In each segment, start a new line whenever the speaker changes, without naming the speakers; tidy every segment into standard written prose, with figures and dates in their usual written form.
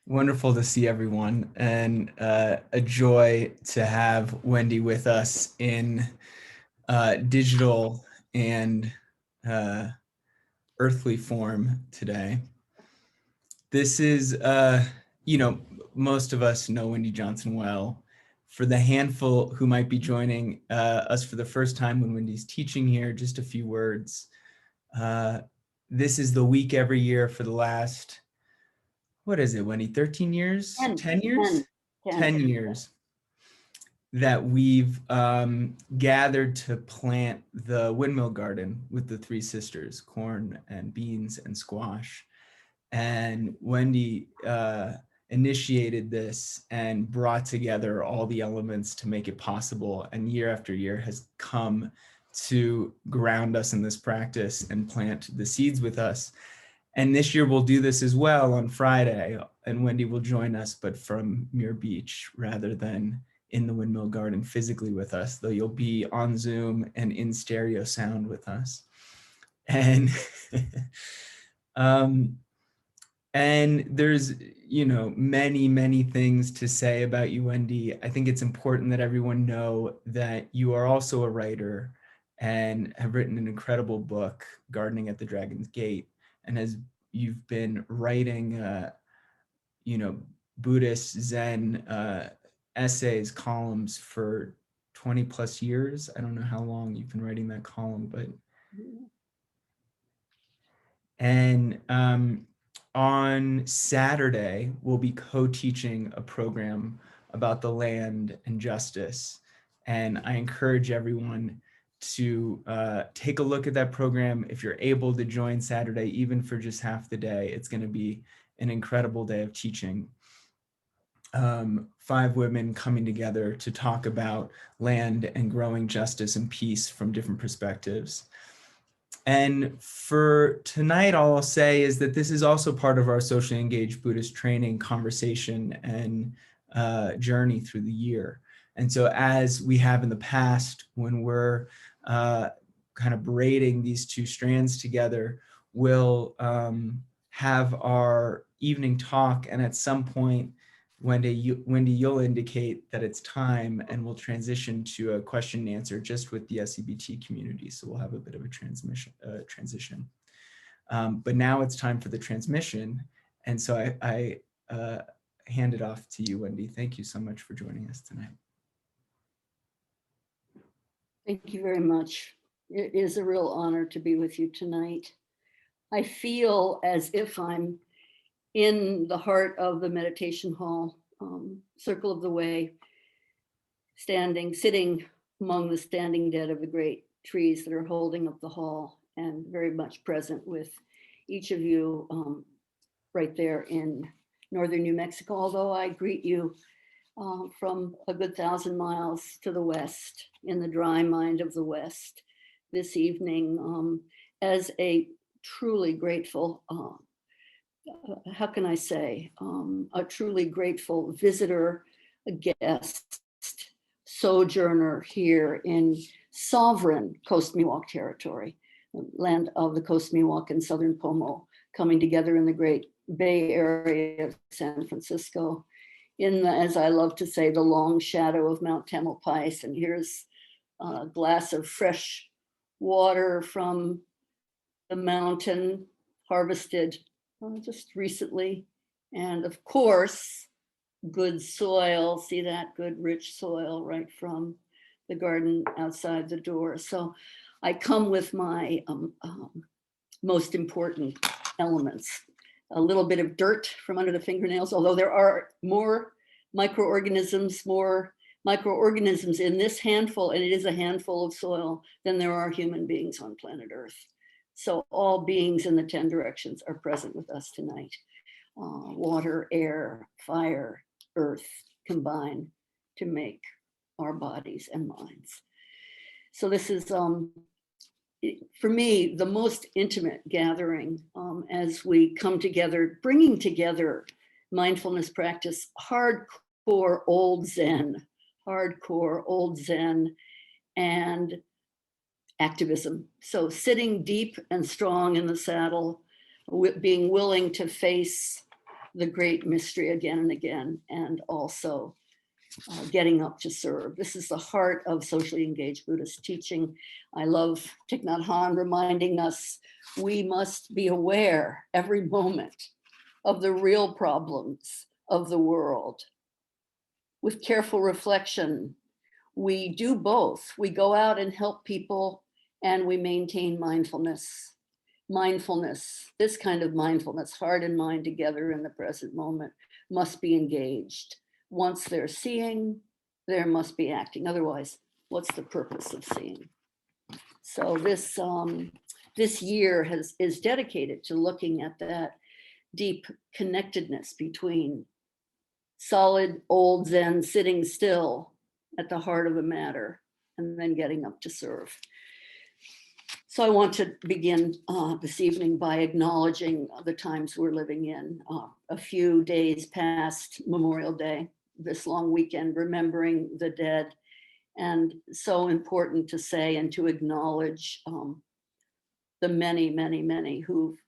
Wonderful to see everyone, and a joy to have Wendy with us in digital and uh, earthly form today. This is, you know, most of us know Wendy Johnson well. For the handful who might be joining us for the first time when Wendy's teaching here, just a few words. Uh, this is the week every year for the last, what is it, Wendy, 13 years?
10,
10 years?
10, 10.
10 years that we've gathered to plant the windmill garden with the three sisters, corn and beans and squash. And Wendy initiated this and brought together all the elements to make it possible. And year after year has come to ground us in this practice and plant the seeds with us. And this year we'll do this as well on Friday. And Wendy will join us, but from Muir Beach rather than in the windmill garden physically with us, though you'll be on Zoom and in stereo sound with us. And and there's, many things to say about you, Wendy. I think it's important that everyone know that you are also a writer and have written an incredible book, Gardening at the Dragon's Gate, and you've been writing, Buddhist Zen essays, columns for 20 plus years. I don't know how long you've been writing that column, but and on Saturday, we'll be co-teaching a program about the land and justice. And I encourage everyone to take a look at that program. If you're able to join Saturday, even for just half the day, it's going to be an incredible day of teaching. 5 women coming together to talk about land and growing justice and peace from different perspectives. And for tonight, all I'll say is that this is also part of our socially engaged Buddhist training conversation and journey through the year. And so as we have in the past, when we're kind of braiding these two strands together, we'll have our evening talk, and at some point, Wendy, you'll indicate that it's time, and we'll transition to a question and answer just with the SEBT community. So we'll have a bit of a transition. But now it's time for the transmission. And so I hand it off to you, Wendy. Thank you so much for joining us tonight.
Thank you very much. It is a real honor to be with you tonight. I feel as if I'm in the heart of the meditation hall, circle of the way, sitting among the standing dead of the great trees that are holding up the hall, and very much present with each of you right there in northern New Mexico, although I greet you from a good 1,000 miles to the west, in the dry mind of the West this evening, as a truly grateful, how can I say, a truly grateful visitor, a guest, sojourner here in sovereign Coast Miwok territory, land of the Coast Miwok and Southern Pomo, coming together in the great Bay Area of San Francisco, in the, as I love to say, the long shadow of Mount Tamalpais. And here's a glass of fresh water from the mountain, harvested just recently. And of course, good soil. See that good rich soil right from the garden outside the door. So I come with my most important elements. A little bit of dirt from under the fingernails, although there are more microorganisms in this handful, and it is a handful of soil, than there are human beings on planet Earth. So all beings in the 10 directions are present with us tonight. Water, air, fire, earth combine to make our bodies and minds. So this is, for me, the most intimate gathering as we come together, bringing together mindfulness practice, hardcore old Zen, and activism. So sitting deep and strong in the saddle, being willing to face the great mystery again and again, and also getting up to serve. This is the heart of socially engaged Buddhist teaching. I love Thich Nhat Hanh reminding us we must be aware every moment of the real problems of the world. With careful reflection, we do both. We go out and help people, and we maintain mindfulness. Mindfulness, this kind of mindfulness, heart and mind together in the present moment, must be engaged. Once they're seeing, there must be acting. Otherwise, what's the purpose of seeing? So this year is dedicated to looking at that deep connectedness between solid old Zen sitting still at the heart of the matter and then getting up to serve. So I want to begin this evening by acknowledging the times we're living in. A few days past Memorial Day, this long weekend, remembering the dead, and so important to say and to acknowledge the many, many, many who've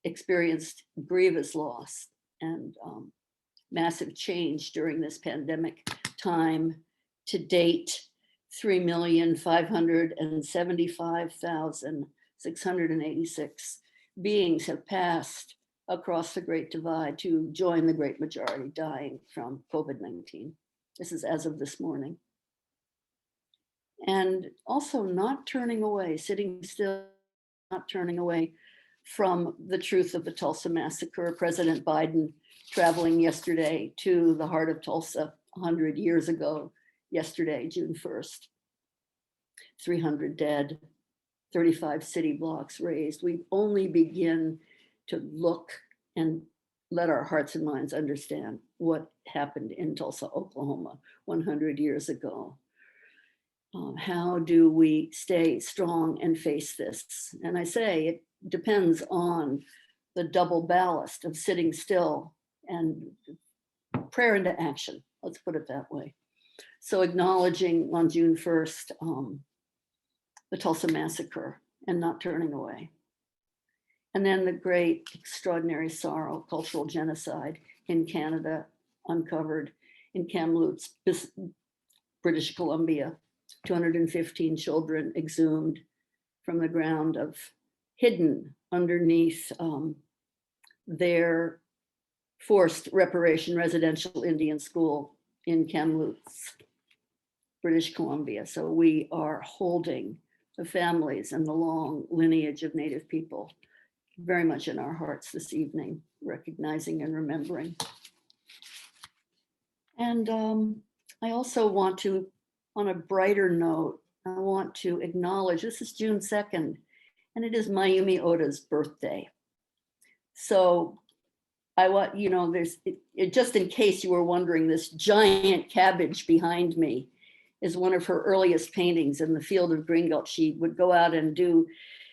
experienced grievous loss and massive change during this pandemic time. To date, 3,575,686 beings have passed across the Great Divide to join the great majority dying from COVID-19. This is as of this morning. And also not turning away, sitting still, not turning away from the truth of the Tulsa Massacre. President Biden traveling yesterday to the heart of Tulsa 100 years ago, yesterday, June 1st. 300 dead, 35 city blocks razed. We only begin to look and let our hearts and minds understand what happened in Tulsa, Oklahoma 100 years ago. How do we stay strong and face this? And I say it depends on the double ballast of sitting still and prayer into action. Let's put it that way. So acknowledging on June 1st, the Tulsa Massacre and not turning away. And then the great extraordinary sorrow, cultural genocide in Canada, uncovered in Kamloops, British Columbia, 215 children exhumed from the ground hidden underneath their forced reparation residential Indian school in Kamloops, British Columbia. So we are holding the families and the long lineage of Native people very much in our hearts this evening, recognizing and remembering. And I also want to, on a brighter note, I want to acknowledge, this is June 2nd, and it is Mayumi Oda's birthday. So I want, there's, just in case you were wondering, this giant cabbage behind me is one of her earliest paintings in the field of Green Gulch. She would go out and do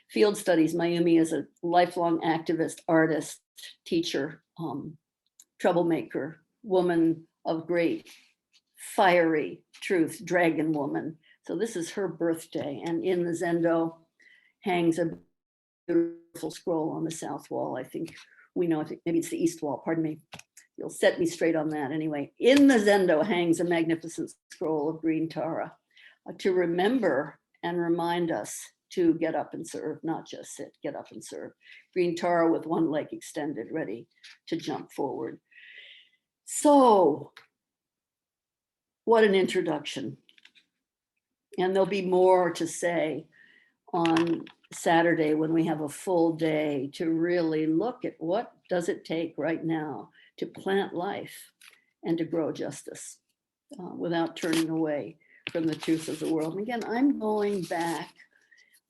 field studies. Mayumi is a lifelong activist, artist, teacher, troublemaker, woman of great fiery truth, dragon woman. So this is her birthday. And in the Zendo hangs a beautiful scroll on the south wall. I think we know, maybe it's the east wall, pardon me. You'll set me straight on that anyway. In the Zendo hangs a magnificent scroll of green Tara to remember and remind us to get up and serve, not just sit, get up and serve. Green Tara with one leg extended, ready to jump forward. So, what an introduction. And there'll be more to say on Saturday when we have a full day to really look at what does it take right now to plant life and to grow justice without turning away from the truth of the world. And again, I'm going back,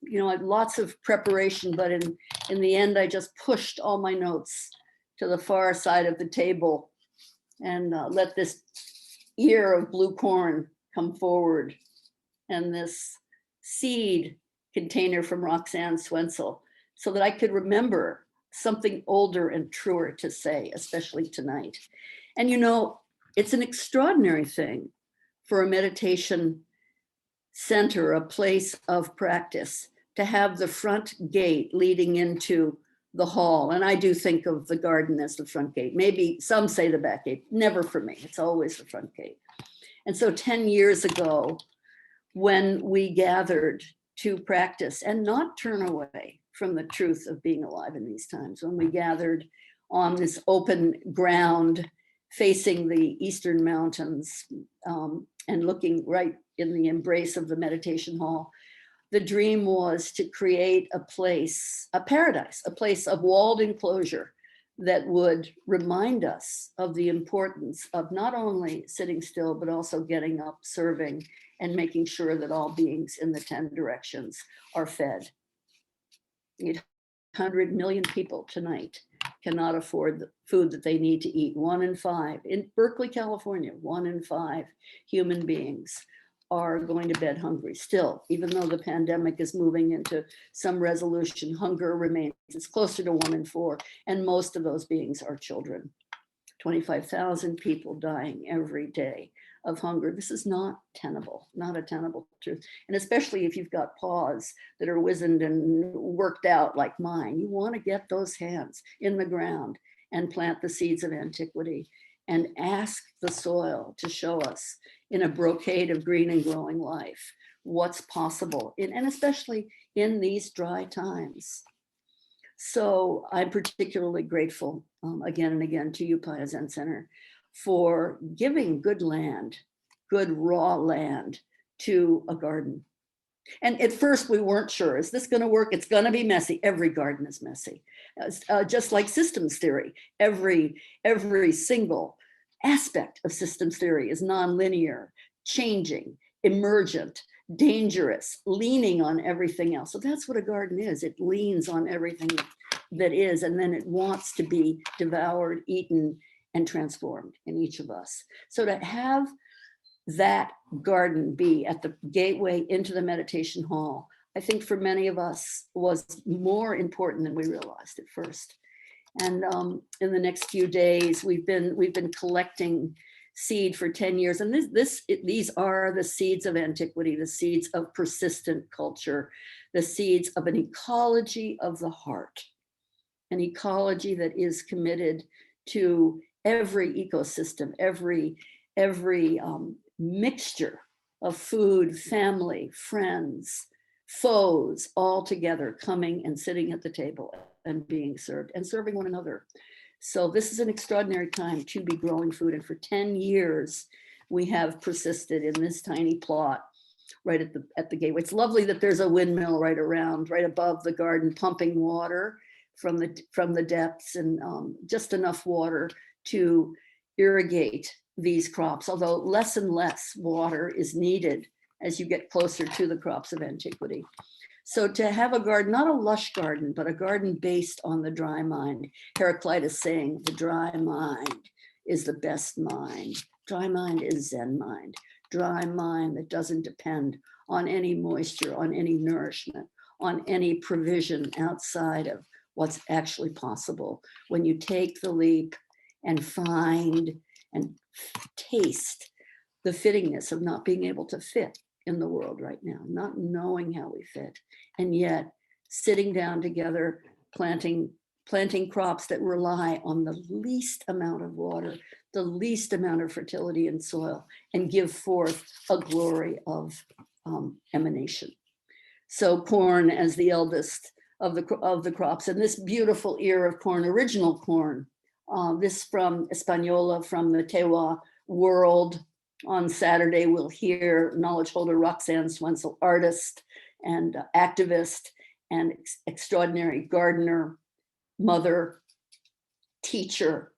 I had lots of preparation, but in the end, I just pushed all my notes to the far side of the table and let this ear of blue corn come forward and this seed container from Roxanne Swensel so that I could remember something older and truer to say, especially tonight. And it's an extraordinary thing for a meditation center, a place of practice, to have the front gate leading into the hall. And I do think of the garden as the front gate. Maybe some say the back gate, never for me. It's always the front gate. And so 10 years ago, when we gathered to practice and not turn away from the truth of being alive in these times, when we gathered on this open ground facing the eastern mountains and looking right in the embrace of the meditation hall, the dream was to create a place, a paradise, a place of walled enclosure that would remind us of the importance of not only sitting still, but also getting up, serving, and making sure that all beings in the 10 directions are fed. 800 million people tonight cannot afford the food that they need to eat. 1 in 5 in Berkeley, California, 1 in 5 human beings are going to bed hungry still, even though the pandemic is moving into some resolution. Hunger remains. It's closer to 1 in 4, and most of those beings are children. 25,000 people dying every day of hunger. This is not tenable, not a tenable truth. And especially if you've got paws that are wizened and worked out like mine, you want to get those hands in the ground and plant the seeds of antiquity and ask the soil to show us in a brocade of green and growing life what's possible, and especially in these dry times. So I'm particularly grateful again and again to Upaya Zen Center for giving good land, good raw land to a garden. And at first we weren't sure, is this going to work? It's going to be messy. Every garden is messy. Just like systems theory, every single aspect of systems theory is nonlinear, changing, emergent, dangerous, leaning on everything else. So that's what a garden is. It leans on everything that is, and then it wants to be devoured, eaten, and transformed in each of us. So to have that garden be at the gateway into the meditation hall, I think for many of us was more important than we realized at first. And in the next few days, we've been collecting seed for 10 years. And these are the seeds of antiquity, the seeds of persistent culture, the seeds of an ecology of the heart, an ecology that is committed to every ecosystem, every mixture of food, family, friends, foes, all together coming and sitting at the table and being served and serving one another. So this is an extraordinary time to be growing food. And for 10 years, we have persisted in this tiny plot right at the gateway. It's lovely that there's a windmill right above the garden, pumping water from the depths, and just enough water to irrigate these crops, although less and less water is needed as you get closer to the crops of antiquity. So to have a garden, not a lush garden, but a garden based on the dry mind. Heraclitus saying, the dry mind is the best mind. Dry mind is Zen mind. Dry mind that doesn't depend on any moisture, on any nourishment, on any provision outside of what's actually possible. When you take the leap and find and taste the fittingness of not being able to fit in the world right now, not knowing how we fit, and yet sitting down together, planting crops that rely on the least amount of water, the least amount of fertility in soil, and give forth a glory of emanation. So corn as the eldest of the crops, and this beautiful ear of corn, original corn, this from Española, from the Tewa world. On Saturday, we'll hear knowledge holder Roxanne Swensel, artist and activist and extraordinary gardener, mother, teacher,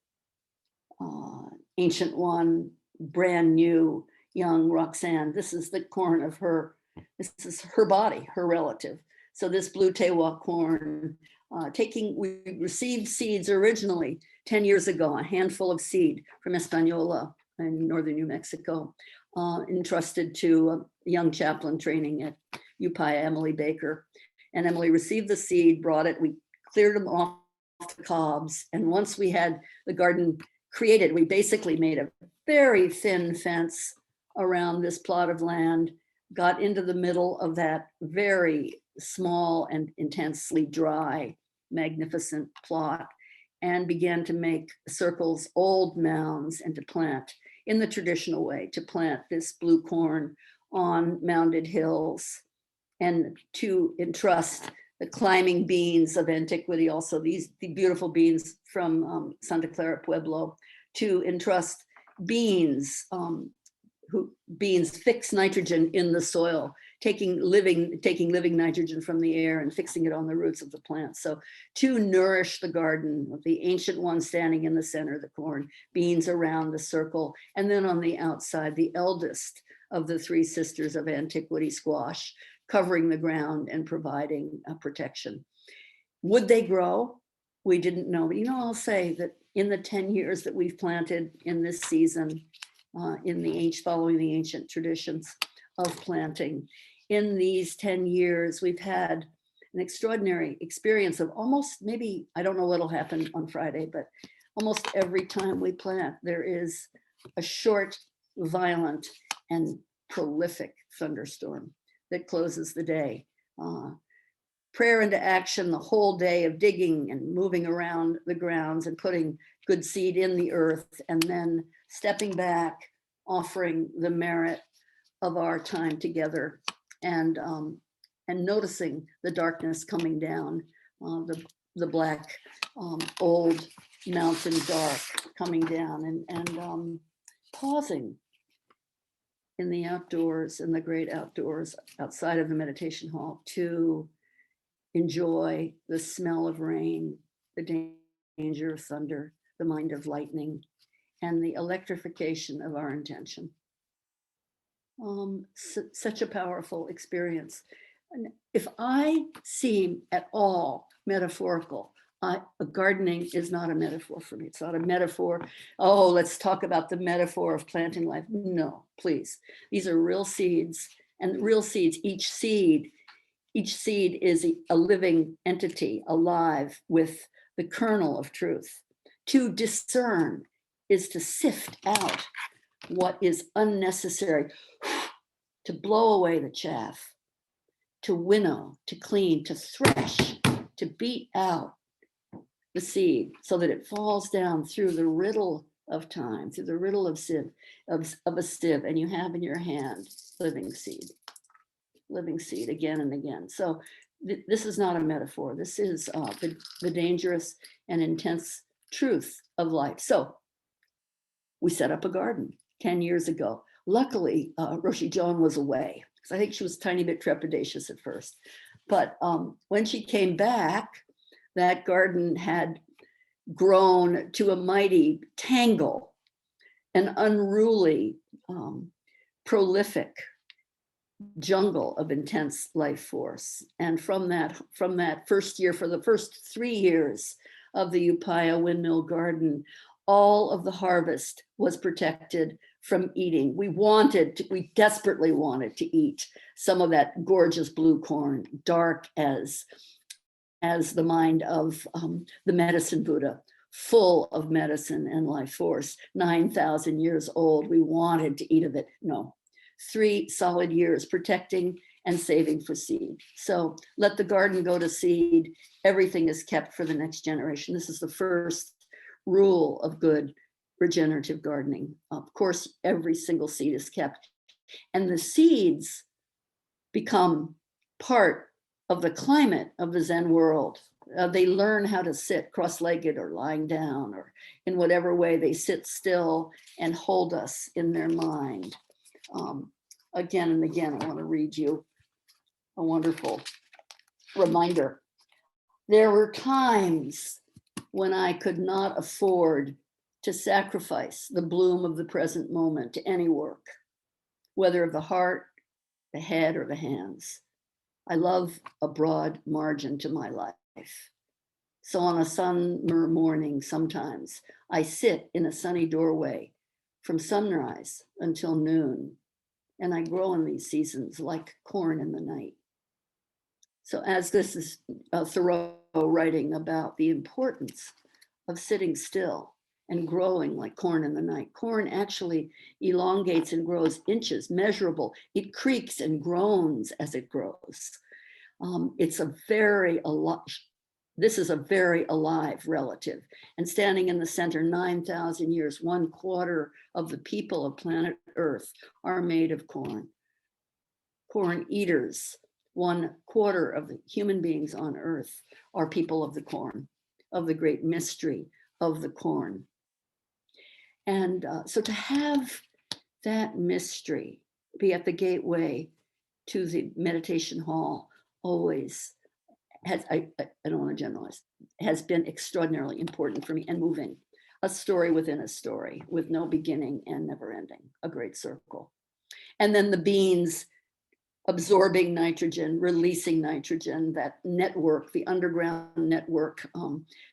ancient one, brand new, young Roxanne. This is the corn of her, this is her body, her relative. So this blue Tewa corn, we received seeds originally 10 years ago, a handful of seed from Española in northern New Mexico, entrusted to a young chaplain training at Upaya, Emily Baker. And Emily received the seed, brought it, we cleared them off the cobs. And once we had the garden created, we basically made a very thin fence around this plot of land, got into the middle of that very small and intensely dry magnificent plot and began to make circles, old mounds, and to plant in the traditional way, to plant this blue corn on mounded hills and to entrust the climbing beans of antiquity, also the beautiful beans from Santa Clara Pueblo, to entrust beans, beans fix nitrogen in the soil, taking living nitrogen from the air and fixing it on the roots of the plant. So to nourish the garden, the ancient one standing in the center, the corn, beans around the circle, and then on the outside, the eldest of the three sisters of antiquity, squash, covering the ground and providing protection. Would they grow? We didn't know. But I'll say that in the 10 years that we've planted in this season, following the ancient traditions of planting, in these 10 years, we've had an extraordinary experience of almost, maybe, I don't know what'll happen on Friday, but almost every time we plant, there is a short, violent, and prolific thunderstorm that closes the day. Prayer into action, the whole day of digging and moving around the grounds and putting good seed in the earth, and then stepping back, offering the merit of our time together, and noticing the darkness coming down, the black old mountain dark coming down, and pausing in the outdoors, in the great outdoors outside of the meditation hall, to enjoy the smell of rain, the danger of thunder, the mind of lightning, and the electrification of our intention. Such a powerful experience. And if I seem at all metaphorical, gardening is not a metaphor for me. It's not a metaphor. Oh, let's talk about the metaphor of planting life. No, please. These are real seeds, and real seeds, each seed is a living entity, alive with the kernel of truth. To discern is to sift out what is unnecessary, to blow away the chaff, to winnow, to clean, to thresh, to beat out the seed so that it falls down through the riddle of time, through the riddle of a sieve, and you have in your hand living seed again and again. So this is not a metaphor. This is the dangerous and intense truth of life. So we set up a garden 10 years ago. Luckily, Roshi Joan was away, because I think she was a tiny bit trepidatious at first. But when she came back, that garden had grown to a mighty tangle, an unruly, prolific jungle of intense life force. And from that first year, for the first 3 years of the Upaya windmill garden, all of the harvest was protected from eating. We desperately wanted to eat some of that gorgeous blue corn, dark as the mind of the medicine Buddha, full of medicine and life force, 9,000 years old. We wanted to eat of it. No, 3 solid years protecting and saving for seed. So let the garden go to seed. Everything is kept for the next generation. This is the first rule of good regenerative gardening. Of course, every single seed is kept, and the seeds become part of the climate of the Zen world. They learn how to sit cross-legged or lying down, or in whatever way they sit still and hold us in their mind. Again and again, I want to read you a wonderful reminder. There were times when I could not afford to sacrifice the bloom of the present moment to any work, whether of the heart, the head, or the hands. I love a broad margin to my life. So on a summer morning, sometimes I sit in a sunny doorway from sunrise until noon, and I grow in these seasons like corn in the night. So as this is Thoreau writing about the importance of sitting still and growing like corn in the night. Corn actually elongates and grows inches, measurable. It creaks and groans as it grows. It's a very This is a very alive relative. And standing in the center, 9,000 years, 1/4 of the people of planet Earth are made of corn. Corn eaters, 1/4 of the human beings on Earth are people of the corn, of the great mystery of the corn. And so to have that mystery be at the gateway to the meditation hall always has, I don't want to generalize, has been extraordinarily important for me and moving. A story within a story with no beginning and never ending, a great circle. And then the beans absorbing nitrogen, releasing nitrogen, that network, the underground network,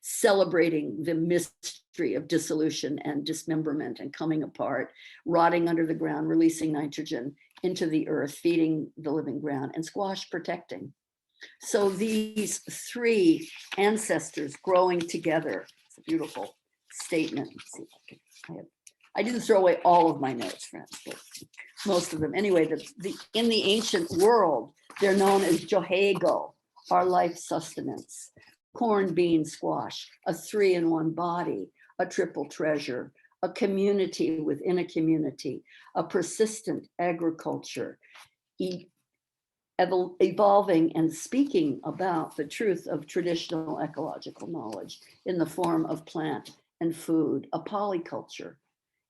celebrating the mystery of dissolution and dismemberment and coming apart, rotting under the ground, releasing nitrogen into the earth, feeding the living ground, and squash protecting. So these three ancestors growing together, it's a beautiful statement. Let's see if I didn't throw away all of my notes, friends, but most of them. Anyway, in the ancient world, they're known as Johego, our life sustenance, corn, bean, squash, a 3-in-1 body, a triple treasure, a community within a community, a persistent agriculture, evolving and speaking about the truth of traditional ecological knowledge in the form of plant and food, a polyculture,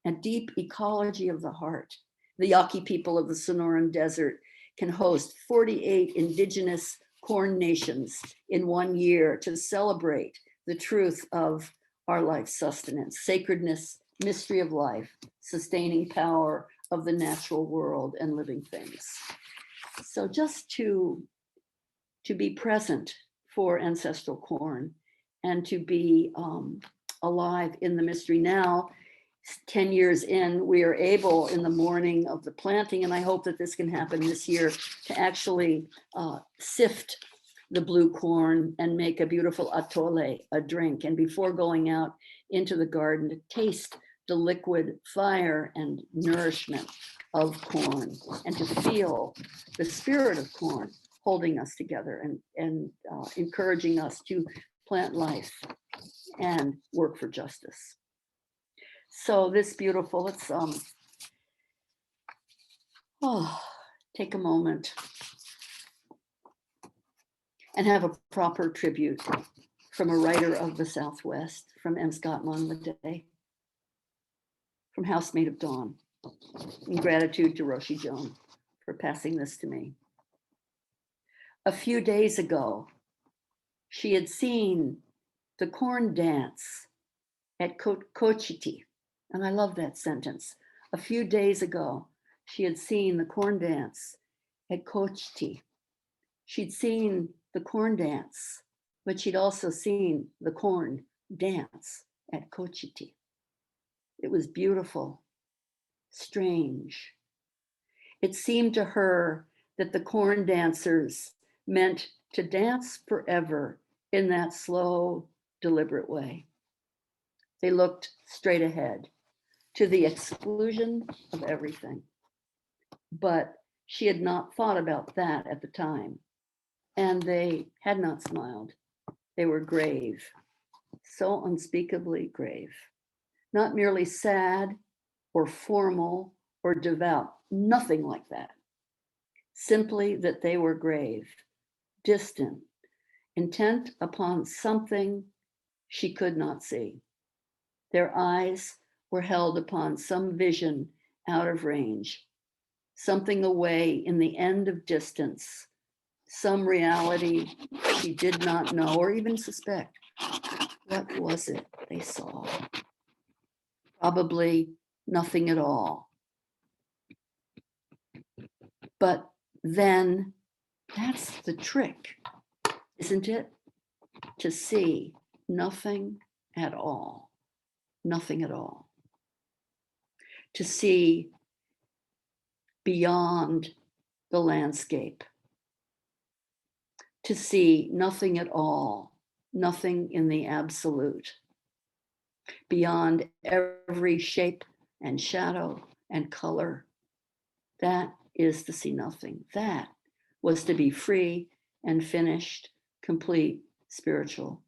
a deep ecology of the heart. The Yaqui people of the Sonoran Desert can host 48 indigenous corn nations in 1 year to celebrate the truth of our life sustenance, sacredness, mystery of life, sustaining power of the natural world and living things. So just to be present for ancestral corn and to be alive in the mystery now, 10 years in, we are able in the morning of the planting, and I hope that this can happen this year, to actually sift the blue corn and make a beautiful atole, a drink. And before going out into the garden, to taste the liquid fire and nourishment of corn and to feel the spirit of corn holding us together and encouraging us to plant life and work for justice. So this beautiful, let's take a moment and have a proper tribute from a writer of the Southwest, from M. Scott Monladay, from Housemate of Dawn. In gratitude to Roshi Joan for passing this to me. A few days ago, she had seen the corn dance at Cochiti. And I love that sentence. A few days ago, she had seen the corn dance at Cochiti. She'd seen the corn dance, but she'd also seen the corn dance at Cochiti. It was beautiful, strange. It seemed to her that the corn dancers meant to dance forever in that slow, deliberate way. They looked straight ahead, to the exclusion of everything. But she had not thought about that at the time, and they had not smiled. They were grave, so unspeakably grave, not merely sad or formal or devout, nothing like that. Simply that they were grave, distant, intent upon something she could not see. Their eyes were held upon some vision out of range, something away in the end of distance, some reality she did not know or even suspect. What was it they saw? Probably nothing at all. But then that's the trick, isn't it? To see nothing at all. Nothing at all. To see beyond the landscape. To see nothing at all, nothing in the absolute. Beyond every shape and shadow and color. That is to see nothing. That was to be free and finished, complete, spiritual,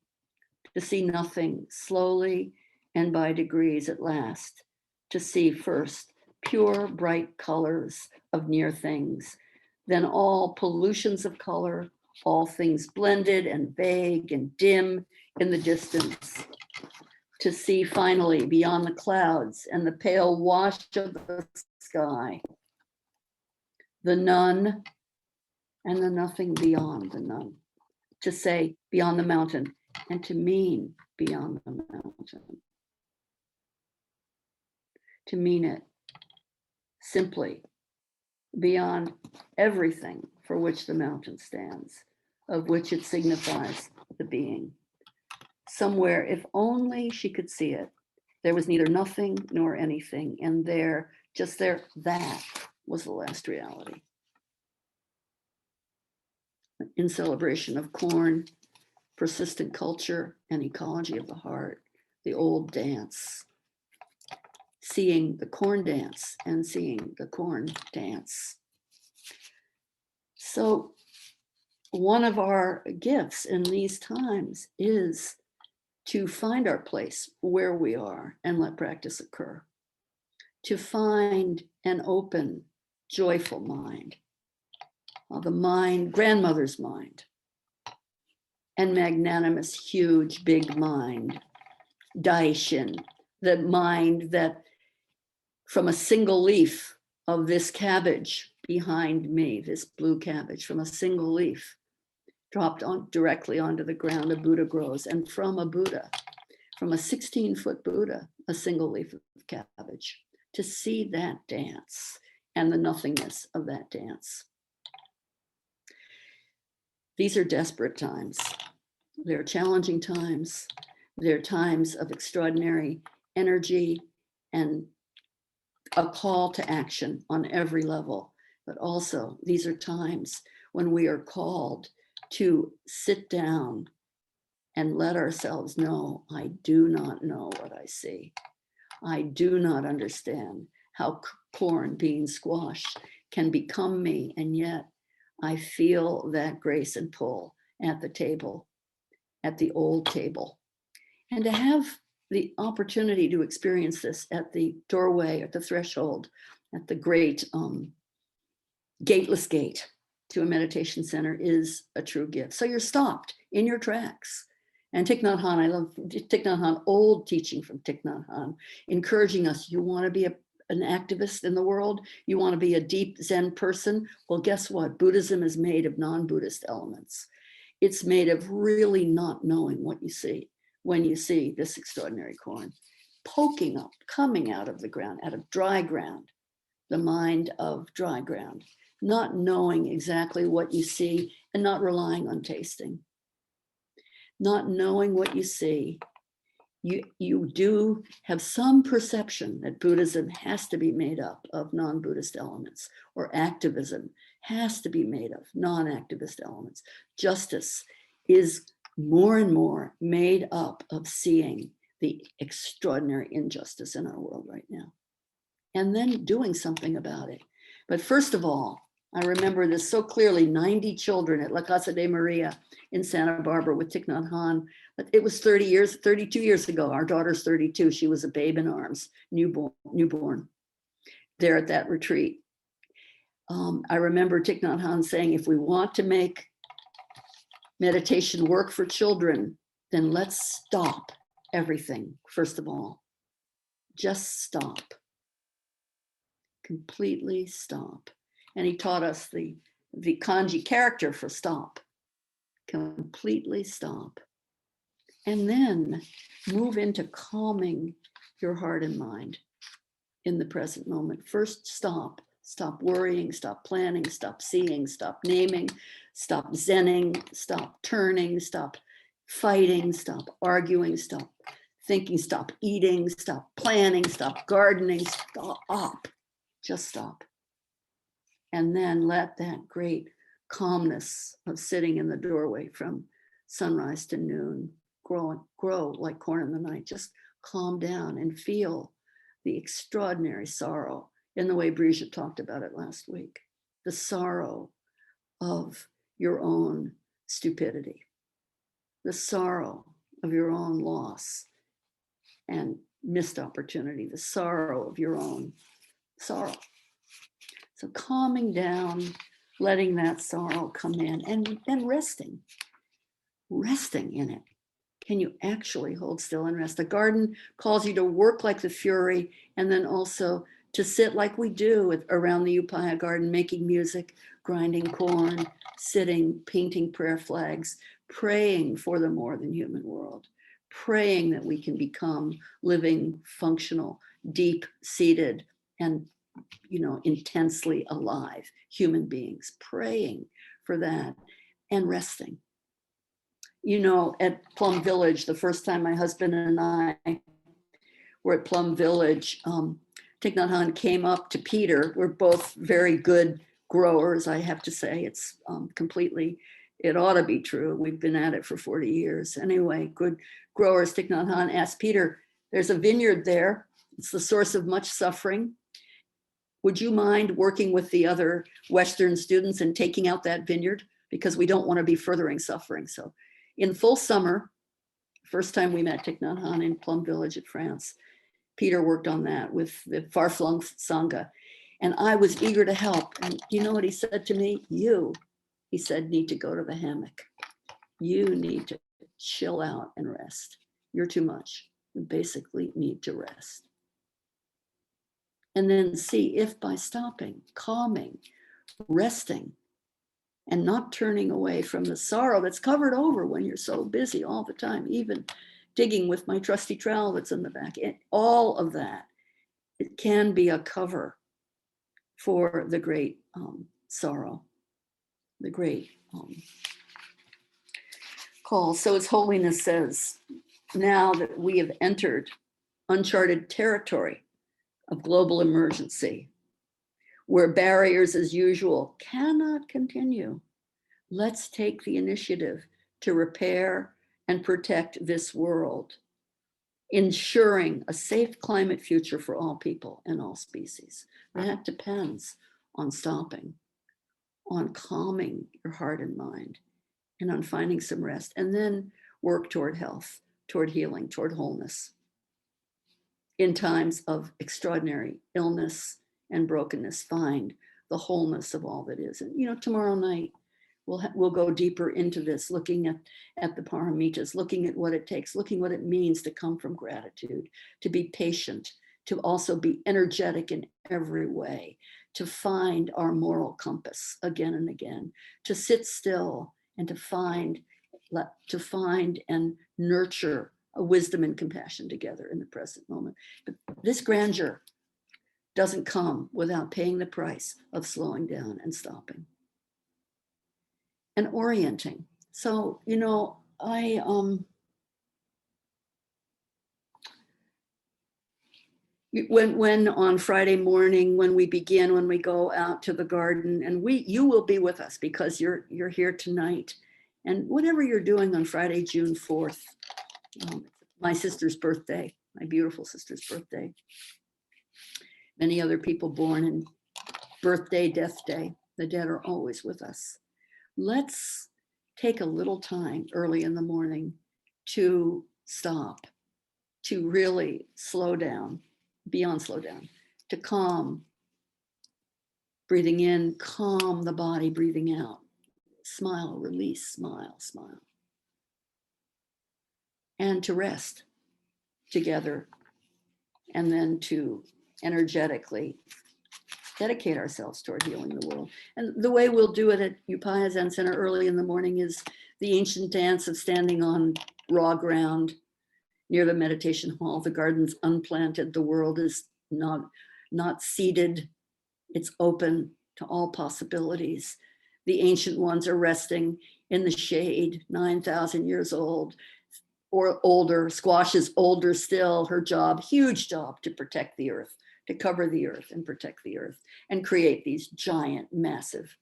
to see nothing slowly and by degrees at last, to see first pure, bright colors of near things, then all pollutions of color, all things blended and vague and dim in the distance, to see finally beyond the clouds and the pale wash of the sky, the none and the nothing beyond the none, to say beyond the mountain and to mean beyond the mountain, to mean it simply beyond everything for which the mountain stands, of which it signifies the being. Somewhere, if only she could see it, there was neither nothing nor anything, and there, just there, that was the last reality. In celebration of corn, persistent culture, and ecology of the heart, the old dance, seeing the corn dance and seeing the corn dance. So one of our gifts in these times is to find our place where we are and let practice occur, to find an open, joyful mind, the mind, grandmother's mind, and magnanimous, huge, big mind, Daishin, the mind that from a single leaf of this cabbage behind me, this blue cabbage, from a single leaf, dropped on directly onto the ground, a Buddha grows. And from a Buddha, from a 16-foot Buddha, a single leaf of cabbage, to see that dance and the nothingness of that dance. These are desperate times. They're challenging times. They're times of extraordinary energy and a call to action on every level. But also, these are times when we are called to sit down and let ourselves know, I do not know what I see. I do not understand how corn being squashed can become me, and yet I feel that grace and pull at the table, at the old table. And to have the opportunity to experience this at the doorway, at the threshold, at the great gateless gate to a meditation center is a true gift. So you're stopped in your tracks. And Thich Nhat Hanh, I love Thich Nhat Hanh, old teaching from Thich Nhat Hanh, encouraging us, you want to be an activist in the world? You want to be a deep Zen person? Well, guess what? Buddhism is made of non-Buddhist elements. It's made of really not knowing what you see when you see this extraordinary corn poking up, coming out of the ground, out of dry ground, the mind of dry ground, not knowing exactly what you see and not relying on tasting. Not knowing what you see, you do have some perception that Buddhism has to be made up of non-Buddhist elements, or activism has to be made of non-activist elements. Justice is more and more made up of seeing the extraordinary injustice in our world right now, and then doing something about it. But first of all, I remember this so clearly, 90 children at La Casa de Maria in Santa Barbara with Thich Nhat Hanh. It was 32 years ago. Our daughter's 32. She was a babe in arms, newborn there at that retreat. I remember Thich Nhat Hanh saying, if we want to make meditation work for children, then let's stop everything, first of all. Just stop. Completely stop. And he taught us the kanji character for stop. Completely stop. And then move into calming your heart and mind in the present moment. First, stop. Stop worrying, stop planning, stop seeing, stop naming, stop zenning, stop turning, stop fighting, stop arguing, stop thinking, stop eating, stop planning, stop gardening, stop. Just stop. And then let that great calmness of sitting in the doorway from sunrise to noon grow like corn in the night. Just calm down and feel the extraordinary sorrow in the way Brigitte talked about it last week. The sorrow of your own stupidity. the sorrow of your own loss and missed opportunity, the sorrow of your own sorrow. So calming down, letting that sorrow come in, and then resting in it. Can you actually hold still and rest? The garden calls you to work like the fury, and then also to sit like we do around the Upaya garden, making music, grinding corn, sitting, painting prayer flags, praying for the more than human world, praying that we can become living, functional, deep-seated, and intensely alive human beings, praying for that and resting. At Plum Village, the first time my husband and I were at Plum Village, Thich Nhat Hanh came up to Peter. We're both very good growers, I have to say. It's it ought to be true. We've been at it for 40 years. Anyway, good growers. Thich Nhat Hanh asked Peter, there's a vineyard there. It's the source of much suffering. Would you mind working with the other Western students and taking out that vineyard? Because we don't want to be furthering suffering. So in full summer, first time we met Thich Nhat Hanh in Plum Village at France, Peter worked on that with the far-flung Sangha. And I was eager to help. And you know what he said to me? He said, need to go to the hammock. You need to chill out and rest. You're too much. You basically need to rest. And then see if by stopping, calming, resting, and not turning away from the sorrow that's covered over when you're so busy all the time, even digging with my trusty trowel that's in the back, all of that, it can be a cover for the great sorrow, the great call. So His Holiness says, now that we have entered uncharted territory of global emergency, where barriers as usual cannot continue, let's take the initiative to repair and protect this world, ensuring a safe climate future for all people and all species. That depends on stopping, on calming your heart and mind, and on finding some rest, and then work toward health, toward healing, toward wholeness in times of extraordinary illness and brokenness. Find the wholeness of all that is. And tomorrow night we'll go deeper into this, looking at the paramitas, looking at what it takes, looking what it means to come from gratitude, to be patient, to also be energetic in every way, to find our moral compass again and again, to sit still and to find and nurture a wisdom and compassion together in the present moment. But this grandeur doesn't come without paying the price of slowing down and stopping and orienting. So, when on Friday morning, when we go out to the garden, and you will be with us because you're here tonight. And whatever you're doing on Friday, June 4th, my sister's birthday, my beautiful sister's birthday. Many other people born in birthday, death day. The dead are always with us. Let's take a little time early in the morning to stop, to really slow down, beyond slow down, to calm, breathing in, calm the body, breathing out, smile, release, smile, smile. And to rest together, and then to energetically dedicate ourselves toward healing the world. And the way we'll do it at Upaya Zen Center early in the morning is the ancient dance of standing on raw ground near the meditation hall. The garden's unplanted, the world is not seeded, it's open to all possibilities. The ancient ones are resting in the shade, 9,000 years old or older. Squash is older still. Her job, huge job, to protect the earth, to cover the earth and protect the earth and create these giant, massive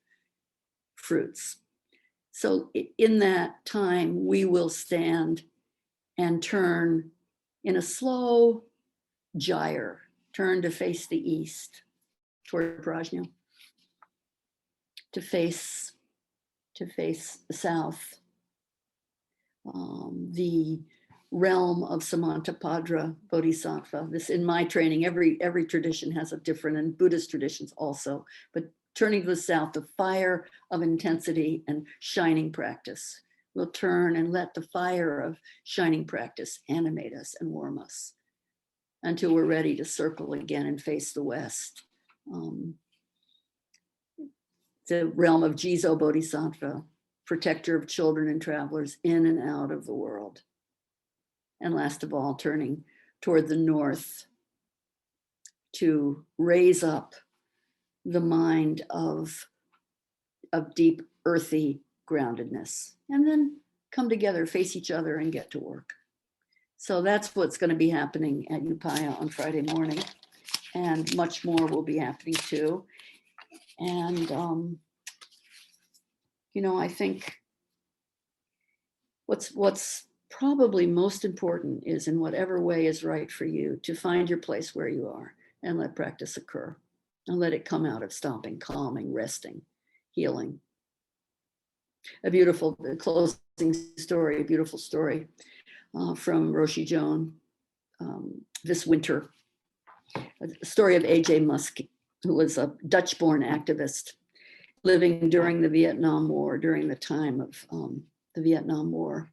fruits. So in that time, we will stand and turn in a slow gyre, turn to face the east, toward Prajna, to face the south, the realm of Samantabhadra Bodhisattva. This, in my training, every tradition has a different, and Buddhist traditions also, but turning to the south, the fire of intensity and shining practice. We'll turn and let the fire of shining practice animate us and warm us until we're ready to circle again and face the west. The realm of Jizo Bodhisattva, protector of children and travelers in and out of the world. And last of all, turning toward the north to raise up the mind of deep earthy groundedness, and then come together, face each other, and get to work. So that's what's going to be happening at Upaya on Friday morning, and much more will be happening too. And I think what's probably most important is, in whatever way is right for you, to find your place where you are and let practice occur, and let it come out of stopping, calming, resting, healing. A beautiful closing story, a beautiful story from Roshi Joan this winter. A story of A.J. Musk, who was a Dutch-born activist living during the Vietnam War, during the time of the Vietnam War.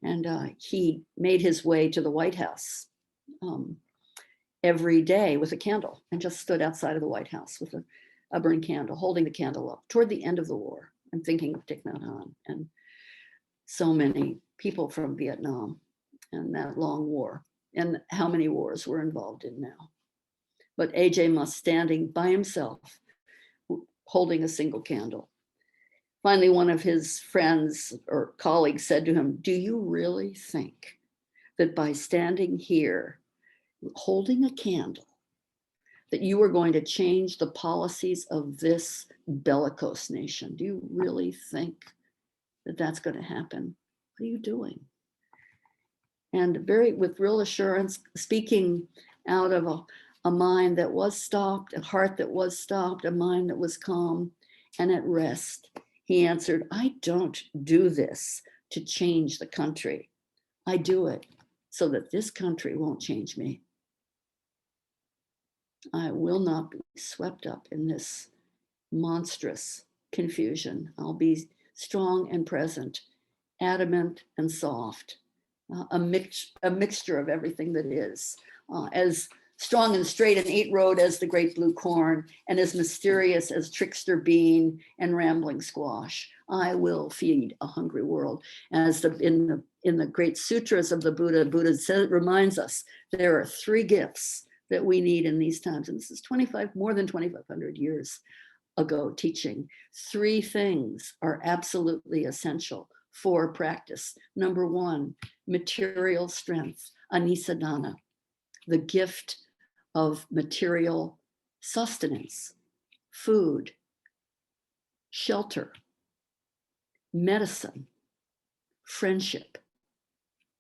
And he made his way to the White House every day with a candle, and just stood outside of the White House with a burning candle, holding the candle up toward the end of the war. I'm thinking of Thich Nhat Hanh and so many people from Vietnam and that long war, and how many wars we're involved in now. But A.J. Musk standing by himself, holding a single candle. Finally, one of his friends or colleagues said to him, "Do you really think that by standing here, holding a candle, that you are going to change the policies of this bellicose nation? Do you really think that that's going to happen? What are you doing?" And with real assurance, speaking out of a mind that was stopped, a heart that was stopped, a mind that was calm and at rest, he answered, "I don't do this to change the country. I do it so that this country won't change me. I will not be swept up in this monstrous confusion. I'll be strong and present, adamant and soft, a mixture of everything that is, as strong and straight and eight-road as the great blue corn, and as mysterious as trickster bean and rambling squash. I will feed a hungry world." As in the great sutras of the Buddha reminds us there are three gifts that we need in these times. And this is more than 2,500 years ago teaching. Three things are absolutely essential for practice. Number one, material strength, anisadana, the gift of material sustenance, food, shelter, medicine, friendship.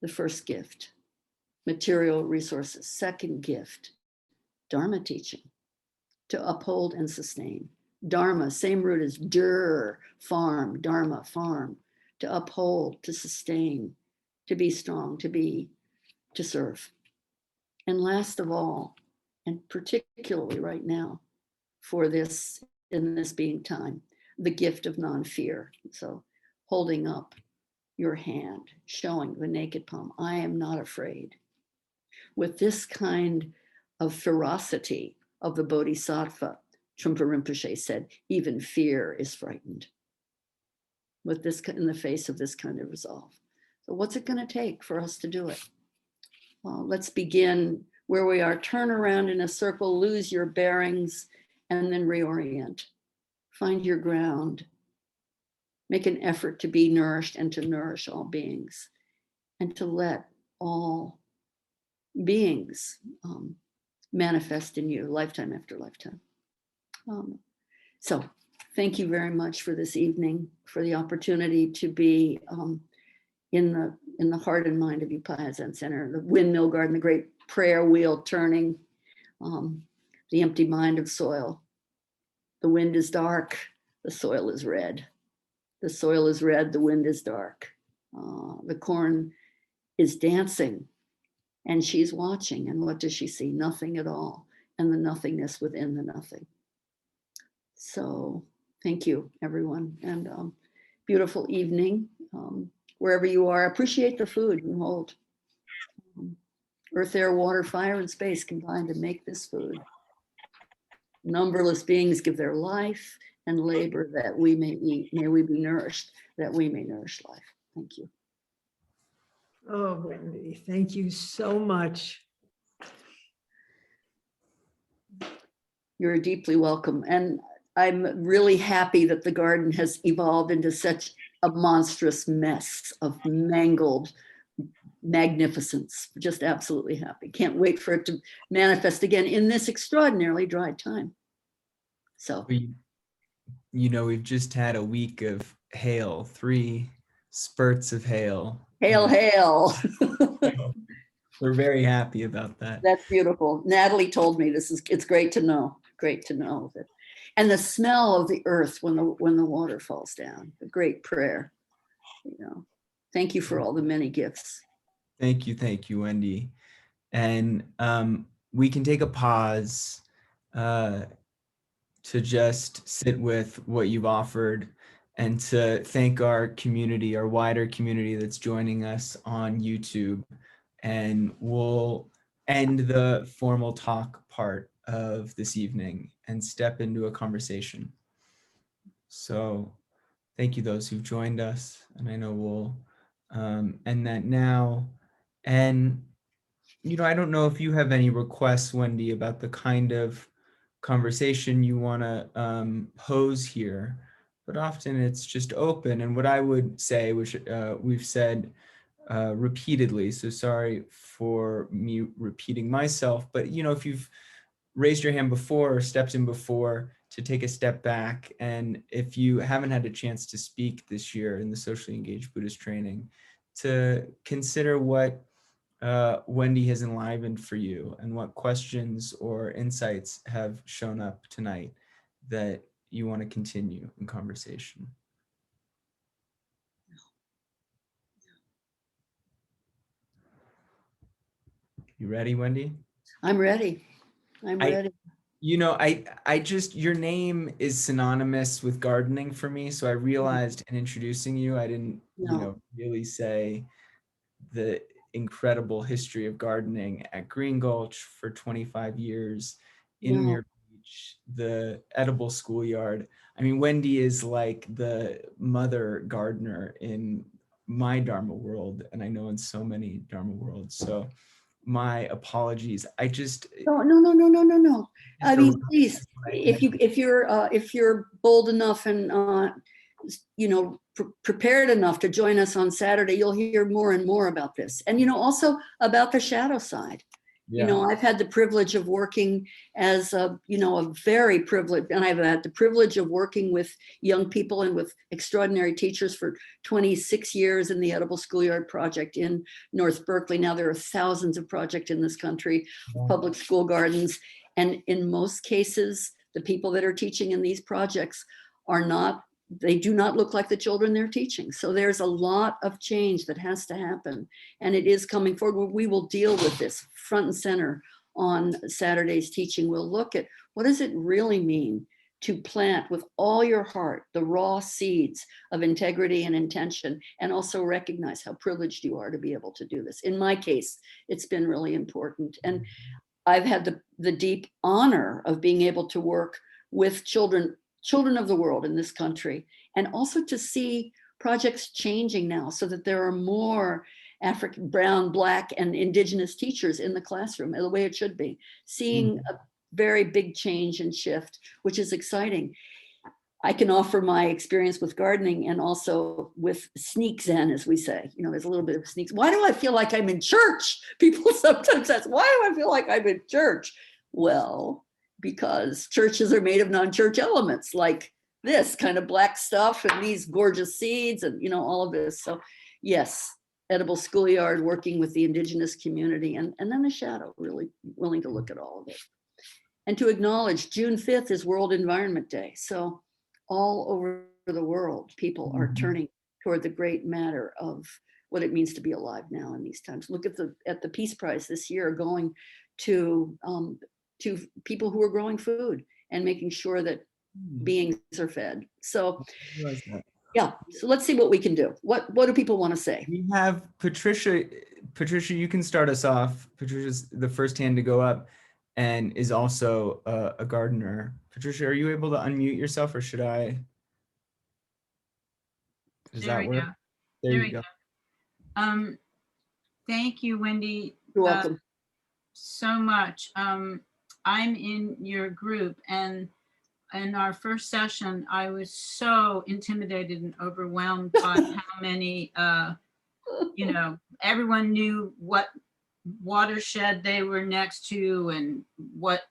The first gift, material resources. Second gift, Dharma teaching, to uphold and sustain. Dharma, same root as dur, farm, Dharma, farm, to uphold, to sustain, to be strong, to serve. And last of all, and particularly right now, in this being time, the gift of non-fear. So holding up your hand, showing the naked palm, I am not afraid. With this kind of ferocity of the Bodhisattva, Trungpa Rinpoche said, even fear is frightened. With this, in the face of this kind of resolve. So what's it going to take for us to do it? Well, let's begin where we are. Turn around in a circle, lose your bearings, and then reorient. Find your ground. Make an effort to be nourished and to nourish all beings, and to let all beings manifest in you lifetime after lifetime. So thank you very much for this evening, for the opportunity to be in the heart and mind of Upaya Zen Center, the windmill garden, the great prayer wheel turning, the empty mind of soil. The wind is dark, the soil is red. The soil is red, the wind is dark. The corn is dancing and she's watching. And what does she see? Nothing at all. And the nothingness within the nothing. So thank you, everyone. And beautiful evening. Wherever you are, appreciate the food you hold. Earth, air, water, fire, and space combine to make this food. Numberless beings give their life and labor that we may eat. May we be nourished, that we may nourish life. Thank you.
Oh, Wendy, thank you so much.
You're deeply welcome. And I'm really happy that the garden has evolved into such a monstrous mess of mangled magnificence. Just absolutely happy. Can't wait for it to manifest again in this extraordinarily dry time. So,
we've just had a week of hail, 3 spurts of hail.
hail, hail.
We're very happy about that.
That's beautiful. Natalie told me it's great to know. Great to know that. And the smell of the earth when the water falls down, a great prayer. Thank you for all the many gifts.
Thank you, Wendy. And we can take a pause to just sit with what you've offered and to thank our community, our wider community that's joining us on YouTube. And we'll end the formal talk part of this evening and step into a conversation. So thank you those who've joined us. And I know we'll end that now. And, I don't know if you have any requests, Wendy, about the kind of conversation you want to pose here, but often it's just open. And what I would say, which we've said repeatedly, so sorry for me repeating myself, but if you've raised your hand before or stepped in before, to take a step back. And if you haven't had a chance to speak this year in the socially engaged Buddhist training, to consider what Wendy has enlivened for you and what questions or insights have shown up tonight that you want to continue in conversation. You ready, Wendy?
I'm ready. I'm ready.
I just, your name is synonymous with gardening for me. So I realized in introducing you, I didn't, really say the incredible history of gardening at Green Gulch for 25 years, in Muir Beach, the edible schoolyard. I mean, Wendy is like the mother gardener in my Dharma world, and I know in so many Dharma worlds. So my apologies.
No. I mean, please, if you're bold enough and prepared enough to join us on Saturday, you'll hear more and more about this. And also about the shadow side. Yeah. I've had the privilege of working as a very privileged, and I've had the privilege of working with young people and with extraordinary teachers for 26 years in the Edible Schoolyard Project in North Berkeley. Now there are thousands of projects in this country, public school gardens. And in most cases, the people that are teaching in these projects they do not look like the children they're teaching. So there's a lot of change that has to happen. And it is coming forward. We will deal with this front and center on Saturday's teaching. We'll look at what does it really mean to plant with all your heart the raw seeds of integrity and intention, and also recognize how privileged you are to be able to do this. In my case, it's been really important. And I've had the deep honor of being able to work with children of the world in this country, and also to see projects changing now so that there are more African, brown, Black, and Indigenous teachers in the classroom the way it should be. Seeing a very big change and shift, which is exciting. I can offer my experience with gardening and also with sneak Zen, as we say. There's a little bit of sneaks. Why do I feel like I'm in church? People sometimes ask, why do I feel like I'm in church? Well, because churches are made of non-church elements like this kind of black stuff and these gorgeous seeds and all of this. So yes, Edible Schoolyard, working with the Indigenous community, and then the shadow, really willing to look at all of it. And to acknowledge June 5th is World Environment Day. So all over the world, people are turning toward the great matter of what it means to be alive now in these times. Look at the Peace Prize this year going to people who are growing food and making sure that beings are fed. So yeah, so let's see what we can do. What do people want to say?
We have Patricia. Patricia, you can start us off. Patricia's the first hand to go up and is also a gardener. Patricia, are you able to unmute yourself, or should I? Does
There
that
we
work?
go.
There
There
you
we
go.
go. Thank you, Wendy,
You're welcome.
so much. I'm in your group, and in our first session, I was so intimidated and overwhelmed by how many, you know, everyone knew what watershed they were next to and what,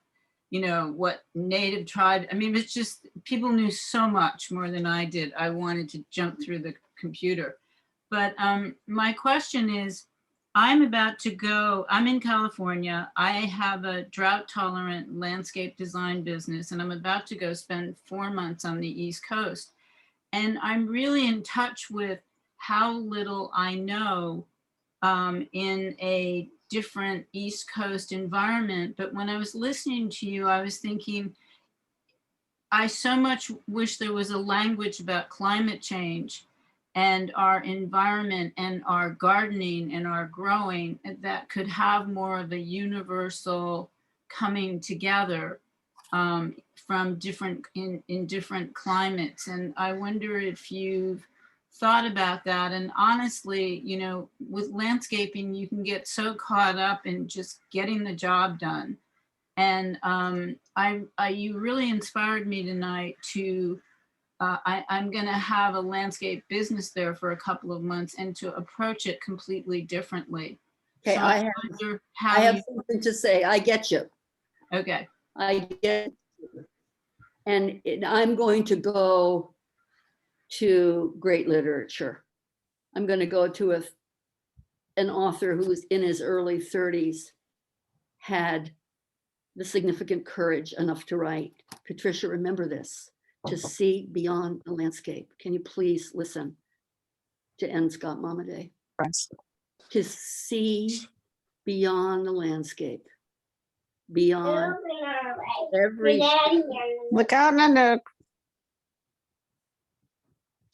you know, what native tribe. I mean, it's just, people knew so much more than I did. I wanted to jump through the computer. But my question is, I'm about to go, I'm in California. I have a drought tolerant landscape design business, and I'm about to go spend 4 months on the East Coast. And I'm really in touch with how little I know in a different East Coast environment. But when I was listening to you, I was thinking, I so much wish there was a language about climate change and our environment and our gardening and our growing that could have more of a universal coming together from different in different climates. And I wonder if you've thought about that. And honestly, you know, with landscaping, you can get so caught up in just getting the job done. And you really inspired me tonight to I'm going to have a landscape business there for a couple of months and to approach it completely differently.
Okay,
So
I have something to say. I get you.
Okay.
I get you. And I'm going to go to great literature. I'm going to go to an author who's in his early 30s, had the significant courage enough to write. Patricia, remember this: to see beyond the landscape. Can you please listen to N. Scott Momaday? To see beyond the landscape, beyond every.
Look out, Nana.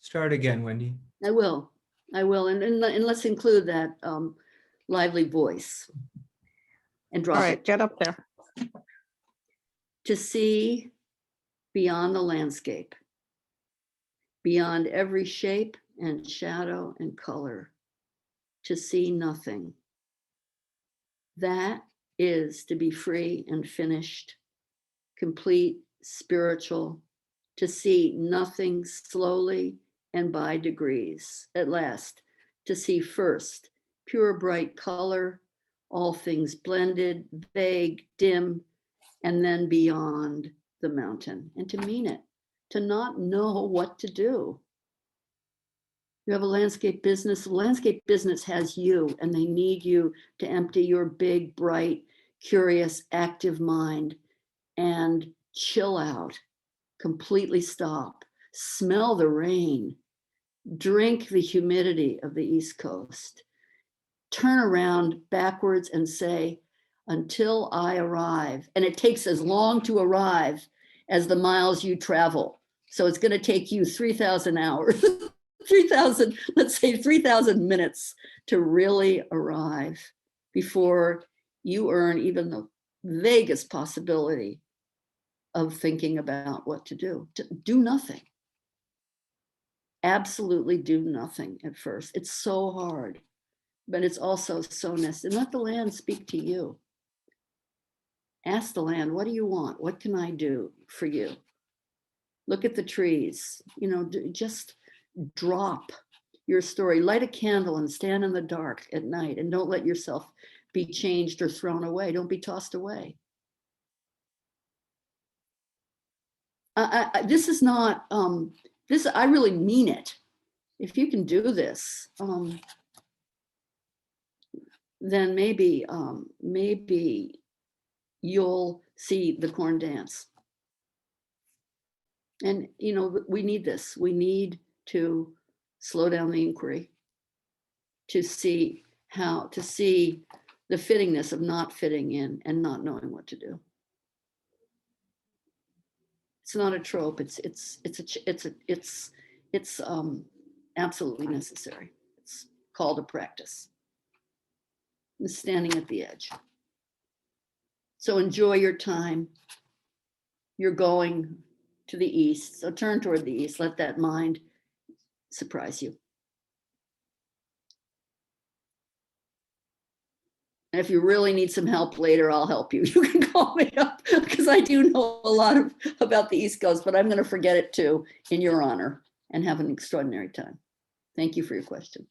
Start again, Wendy.
I will, and let's include that lively voice and drop
All
it.
right, get up there.
To see beyond the landscape, beyond every shape and shadow and color, to see nothing. That is to be free and finished, complete, spiritual, to see nothing slowly and by degrees. At last, to see first pure bright color, all things blended, vague, dim, and then beyond the mountain, and to mean it, to not know what to do. You have a landscape business. The landscape business has you, and they need you to empty your big, bright, curious, active mind and chill out, completely stop, smell the rain, drink the humidity of the East Coast, turn around backwards and say, until I arrive. And it takes as long to arrive as the miles you travel. So it's going to take you 3,000 hours, 3,000, let's say 3,000 minutes to really arrive before you earn even the vaguest possibility of thinking about what to do. To do nothing. Absolutely do nothing at first. It's so hard, but it's also so necessary. Let the land speak to you. Ask the land, what do you want? What can I do for you? Look at the trees, you know, just drop your story. Light a candle and stand in the dark at night, and don't let yourself be changed or thrown away. Don't be tossed away. This is not, I really mean it. If you can do this, then maybe you'll see the corn dance. And, you know, we need this. We need to slow down the inquiry to see the fittingness of not fitting in and not knowing what to do. It's not a trope. It's absolutely necessary. It's called a practice. It's standing at the edge. So enjoy your time. You're going to the east, so turn toward the east. Let that mind surprise you. And if you really need some help later, I'll help you. You can call me up because I do know a lot about the East Coast, but I'm going to forget it too in your honor and have an extraordinary time. Thank you for your question.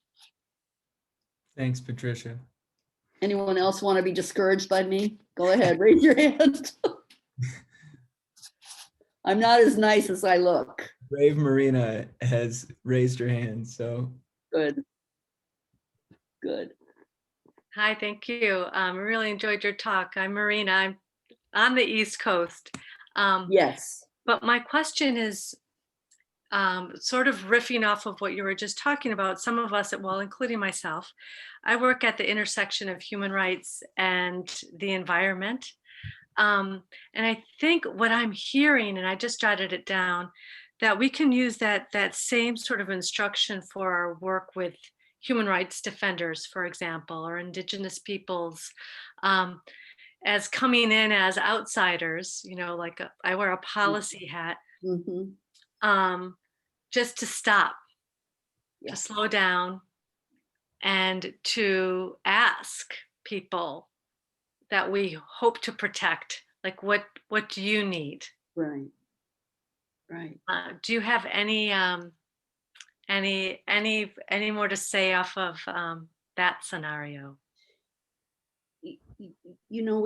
Thanks, Patricia.
Anyone else want to be discouraged by me? Go ahead, raise your hand. I'm not as nice as I look.
Brave Marina has raised her hand, so.
Good. Good.
Hi, thank you. Really enjoyed your talk. I'm Marina. I'm on the East Coast.
Yes.
But my question is sort of riffing off of what you were just talking about. Some of us, well, including myself, I work at the intersection of human rights and the environment. And I think what I'm hearing, and I just jotted it down, that we can use that same sort of instruction for our work with human rights defenders, for example, or Indigenous peoples, as coming in as outsiders, you know, like I wear a policy hat, just to stop, to slow down, and to ask people that we hope to protect, like, what do you need?
Right. Right.
Do you have any more to say off of that scenario?
You know,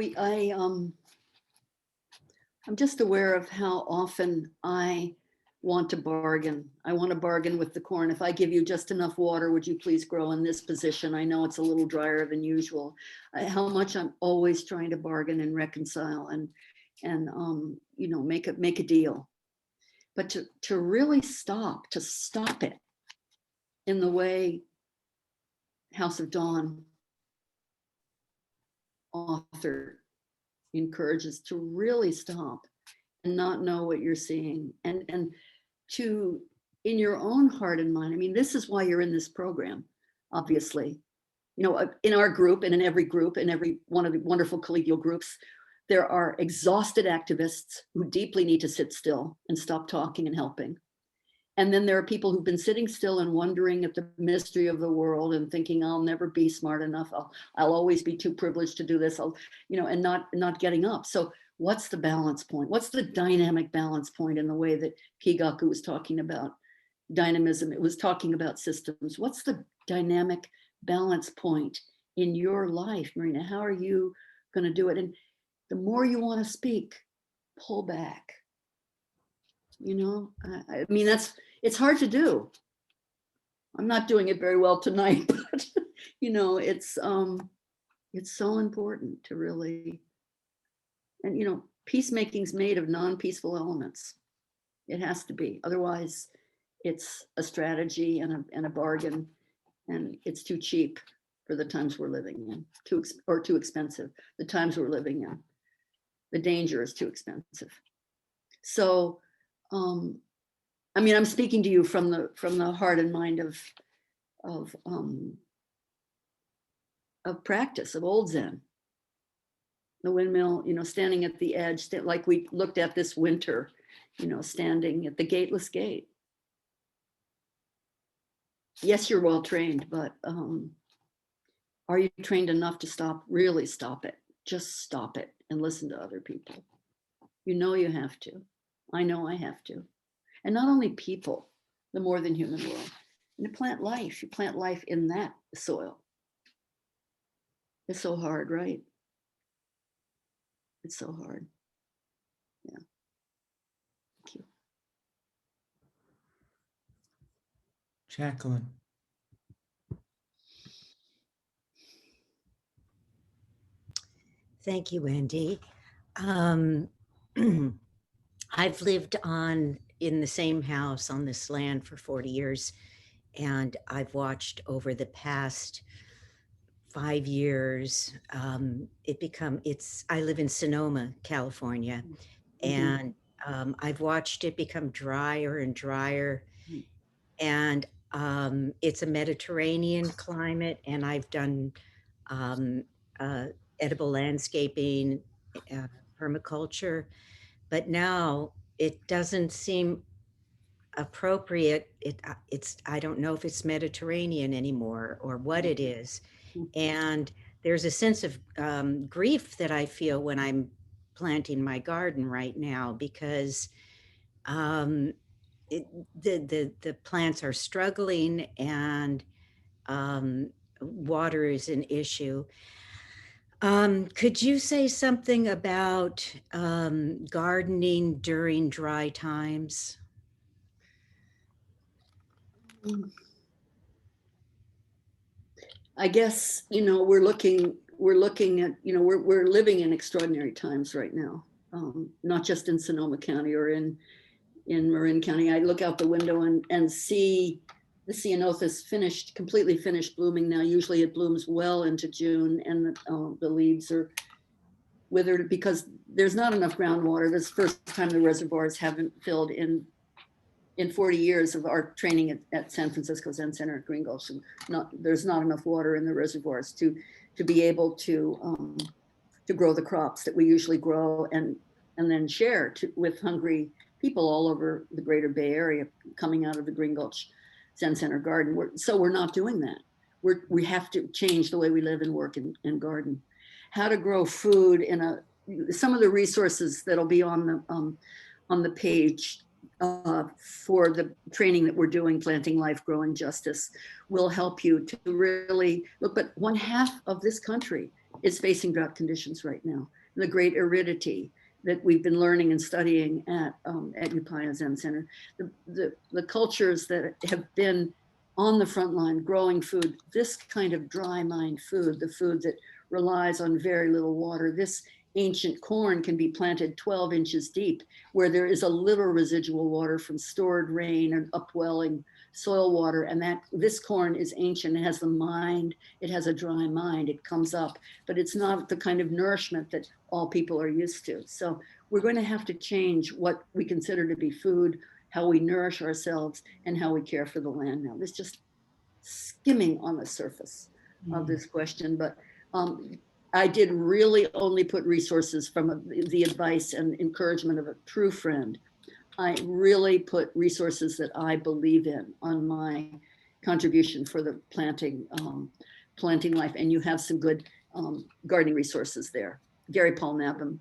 I'm just aware of how often I want to bargain. I want to bargain with the corn. If I give you just enough water, would you please grow in this position? I know it's a little drier than usual. How much I'm always trying to bargain and reconcile and you know, make a deal. But to really stop it in the way House of Dawn author encourages, to really stop and not know what you're seeing, and to, in your own heart and mind. I mean, this is why you're in this program, obviously. You know, in our group and in every group, in every one of the wonderful collegial groups, there are exhausted activists who deeply need to sit still and stop talking and helping. And then there are people who've been sitting still and wondering at the mystery of the world and thinking, I'll never be smart enough. I'll always be too privileged to do this. You know, and not getting up. So what's the balance point? What's the dynamic balance point in the way that Kigaku was talking about dynamism? It was talking about systems. What's the dynamic balance point in your life, Marina? How are you going to do it? And the more you want to speak, pull back. You know, I mean, it's hard to do. I'm not doing it very well tonight, but you know, it's so important to really, and you know, peacemaking's made of non-peaceful elements. It has to be, otherwise it's a strategy and a bargain, and it's too cheap for the times we're living in, too expensive. The times we're living in, the danger is too expensive. So, I mean, I'm speaking to you from the heart and mind of practice, of old Zen. The windmill, you know, standing at the edge, like we looked at this winter, you know, standing at the gateless gate. Yes, you're well trained, but are you trained enough to really stop it? Just stop it and listen to other people. You know you have to. I know I have to. And not only people, the more than human world. And to plant life, you plant life in that soil. It's so hard, right? It's so hard. Yeah. Thank you.
Jacqueline.
Thank you, Wendy. I've lived in the same house on this land for 40 years. And I've watched over the past 5 years, I live in Sonoma, California, and I've watched it become drier and drier. And it's a Mediterranean climate, and I've done um, edible landscaping, permaculture, but now it doesn't seem appropriate. I don't know if it's Mediterranean anymore or what it is. And there's a sense of grief that I feel when I'm planting my garden right now, because the plants are struggling, and water is an issue. Could you say something about gardening during dry times?
I guess, we're looking at, we're living in extraordinary times right now, not just in Sonoma County or in Marin County. I look out the window and see the ceanothus completely finished blooming now. Usually it blooms well into June, and the leaves are withered because there's not enough groundwater. This is the first time the reservoirs haven't filled in 40 years of our training at San Francisco Zen Center at Green Gulch. There's not enough water in the reservoirs to be able to grow the crops that we usually grow and then share with hungry people all over the greater Bay Area coming out of the Green Gulch Zen Center garden. So we're not doing that. We have to change the way we live and work and garden. How to grow food some of the resources that'll be on the page for the training that we're doing, Planting Life, Growing Justice, will help you to really look. But 1/2 of this country is facing drought conditions right now. The great aridity that we've been learning and studying at Upaya Zen Center, the cultures that have been on the front line growing food, this kind of dry mined food, the food that relies on very little water, this ancient corn can be planted 12 inches deep, where there is a little residual water from stored rain and upwelling soil water. And this corn is ancient. It has the mind. It has a dry mind. It comes up, but it's not the kind of nourishment that all people are used to. So we're going to have to change what we consider to be food, how we nourish ourselves, and how we care for the land now. This just skimming on the surface of this question, but I did really only put resources from the advice and encouragement of a true friend. I really put resources that I believe in on my contribution for the Planting Life. And you have some good gardening resources there. Gary Paul Nabham,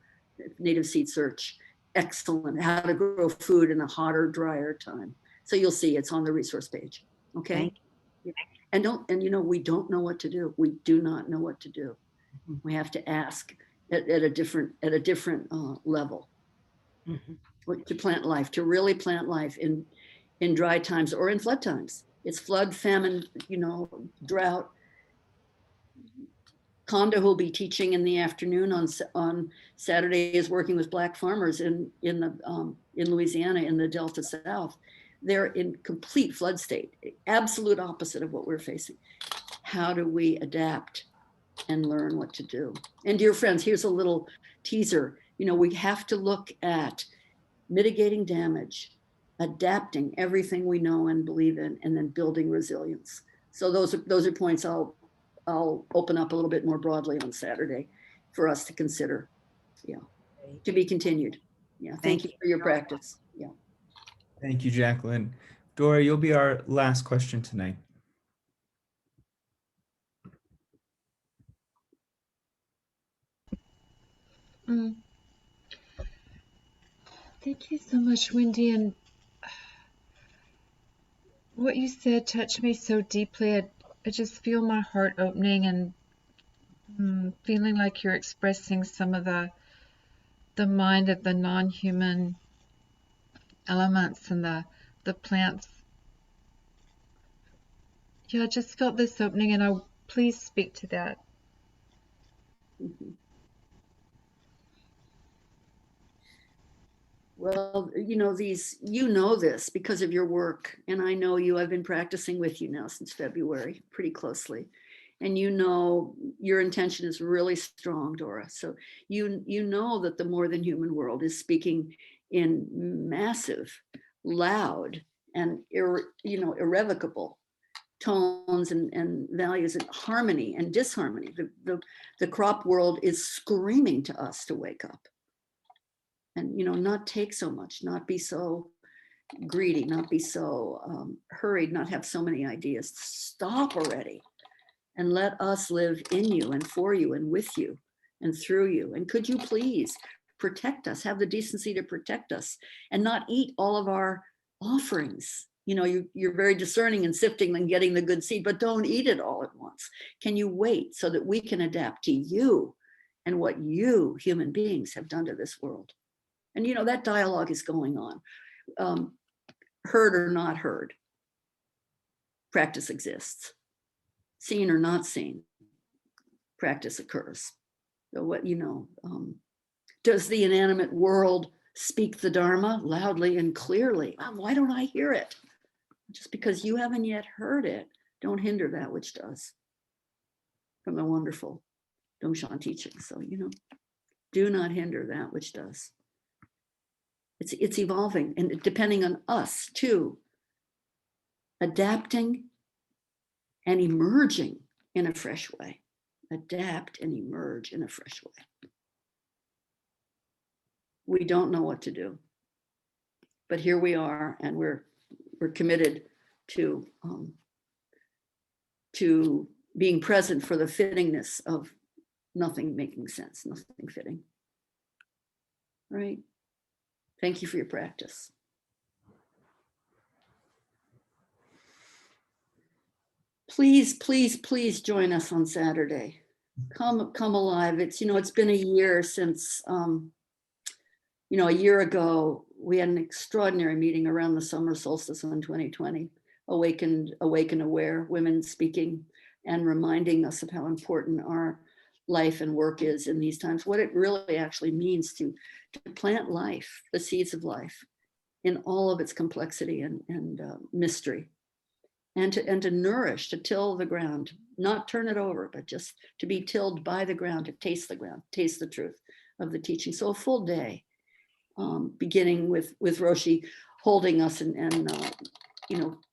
Native Seed Search, excellent. How to grow food in a hotter, drier time. So you'll see it's on the resource page. Okay. And we don't know what to do. We do not know what to do. We have to ask at a different level to plant life, to really plant life in dry times or in flood times. It's flood, famine, drought. Conda, who'll be teaching in the afternoon on Saturday, is working with Black farmers in Louisiana in the Delta South. They're in complete flood state, absolute opposite of what we're facing. How do we adapt and learn what to do? And dear friends, here's a little teaser. We have to look at mitigating damage, adapting everything we know and believe in, and then building resilience. So those are points I'll open up a little bit more broadly on Saturday for us to consider. Yeah, to be continued. Yeah, thank you for your practice. Yeah.
Thank you, Jacqueline. Dora, you'll be our last question tonight.
Thank you so much, Wendy. And what you said touched me so deeply. I just feel my heart opening and feeling like you're expressing some of the mind of the non-human elements and the plants. Yeah, I just felt this opening, and please speak to that.
Well, you know this because of your work, and I know you, I've been practicing with you now since February, pretty closely. And you know, your intention is really strong, Dora. So you know that the more than human world is speaking in massive, loud, and irrevocable tones and values and harmony and disharmony. The crop world is screaming to us to wake up. And not take so much, not be so greedy, not be so hurried, not have so many ideas. Stop already and let us live in you and for you and with you and through you. And could you please protect us, have the decency to protect us and not eat all of our offerings. You're very discerning and sifting and getting the good seed, but don't eat it all at once. Can you wait so that we can adapt to you and what you human beings have done to this world? And that dialogue is going on. Heard or not heard, practice exists. Seen or not seen, practice occurs. So does the inanimate world speak the Dharma loudly and clearly? Why don't I hear it? Just because you haven't yet heard it, don't hinder that which does. From the wonderful Dongshan teaching. So, do not hinder that which does. It's evolving and depending on us too, adapting and emerging in a fresh way. Adapt and emerge in a fresh way. We don't know what to do, but here we are, and we're committed to being present for the fittingness of nothing making sense, nothing fitting. Right? Thank you for your practice. Please, please, please join us on Saturday. Come alive. It's been a year since, a year ago, we had an extraordinary meeting around the summer solstice in 2020, Awaken Aware, women speaking and reminding us of how important our life and work is in these times, what it really actually means to plant life, the seeds of life in all of its complexity and mystery. And to nourish, to till the ground, not turn it over, but just to be tilled by the ground, to taste the ground, taste the truth of the teaching. So a full day, beginning with Roshi holding us and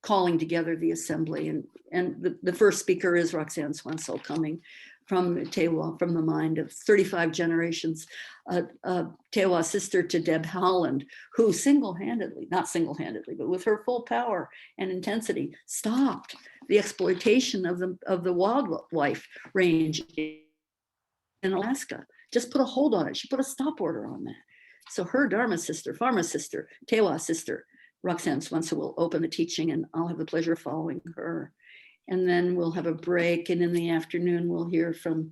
calling together the assembly. And the first speaker is Roxanne Swansell, coming from Tewa, from the mind of 35 generations, Tewa sister to Deb Howland, who not single-handedly, but with her full power and intensity, stopped the exploitation of the wildlife range in Alaska. Just put a hold on it. She put a stop order on that. So her Dharma sister, Pharma sister, Tewa sister, Roxanne Swansell will open the teaching, and I'll have the pleasure of following her. And then we'll have a break, and in the afternoon we'll hear from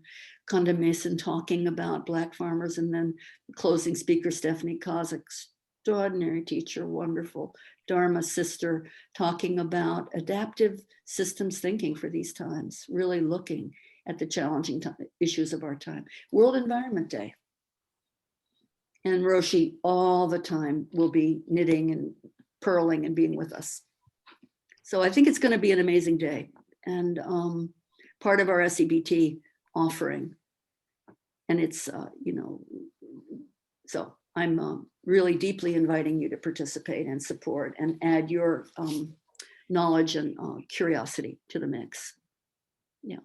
Conda Mason talking about Black farmers, and then the closing speaker, Stephanie Kaz, extraordinary teacher, wonderful Dharma sister, talking about adaptive systems thinking for these times, really looking at the challenging issues of our time. World Environment Day. And Roshi all the time will be knitting and purling and being with us. So I think it's going to be an amazing day, and part of our SEBT offering. And it's, so I'm really deeply inviting you to participate and support and add your knowledge and curiosity to the mix. Yeah.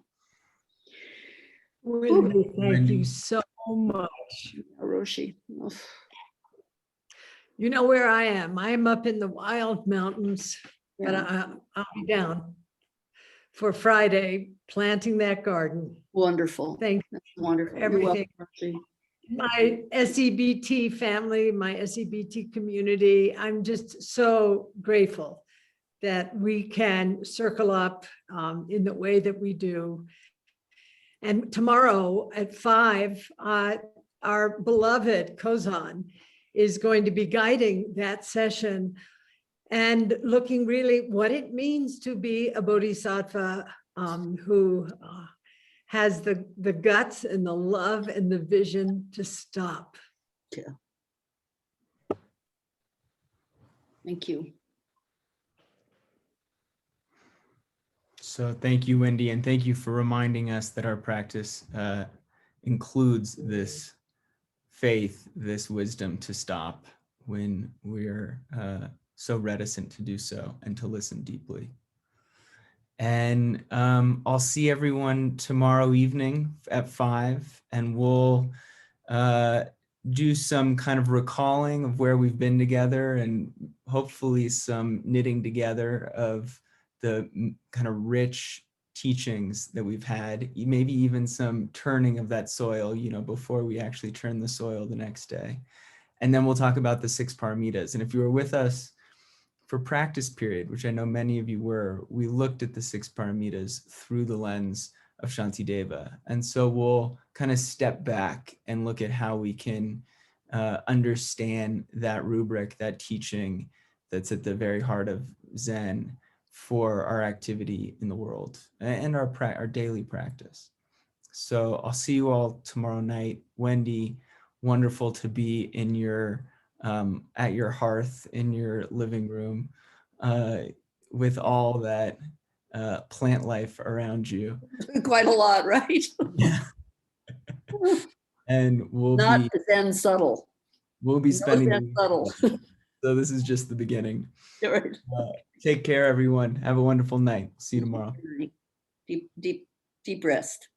Wendy, thank
Wendy.
you so much.
Roshi. Oh.
You know where I am. I am up in the wild mountains, but
Yeah.
I'll be down for Friday, planting that garden.
Wonderful.
Thank
That's wonderful. You're
everything.
welcome, Roshi.
My SEBT family, my SEBT community, I'm just so grateful that we can circle up in the way that we do. And tomorrow at 5, our beloved Kozan is going to be guiding that session and looking really what it means to be a bodhisattva who has the guts and the love and the vision to stop.
Yeah. Thank you.
So thank you, Wendy, and thank you for reminding us that our practice includes this faith, this wisdom to stop when we're so reticent to do so and to listen deeply. And I'll see everyone tomorrow evening at 5, and we'll do some kind of recalling of where we've been together and hopefully some knitting together of the kind of rich teachings that we've had, maybe even some turning of that soil, you know, before we actually turn the soil the next day. And then we'll talk about the 6 paramitas. And if you were with us for practice period, which I know many of you were, we looked at the 6 paramitas through the lens of Shantideva. And so we'll kind of step back and look at how we can understand that rubric, that teaching that's at the very heart of Zen for our activity in the world and our daily practice. So I'll see you all tomorrow night. Wendy, wonderful to be in your at your hearth in your living room with all that plant life around you.
Quite a lot, right?
Yeah. And
Not Zen subtle.
we'll be spending
Zen subtle.
so this is just the beginning.
Right.
Take care, everyone. Have a wonderful night. See you tomorrow.
Deep rest.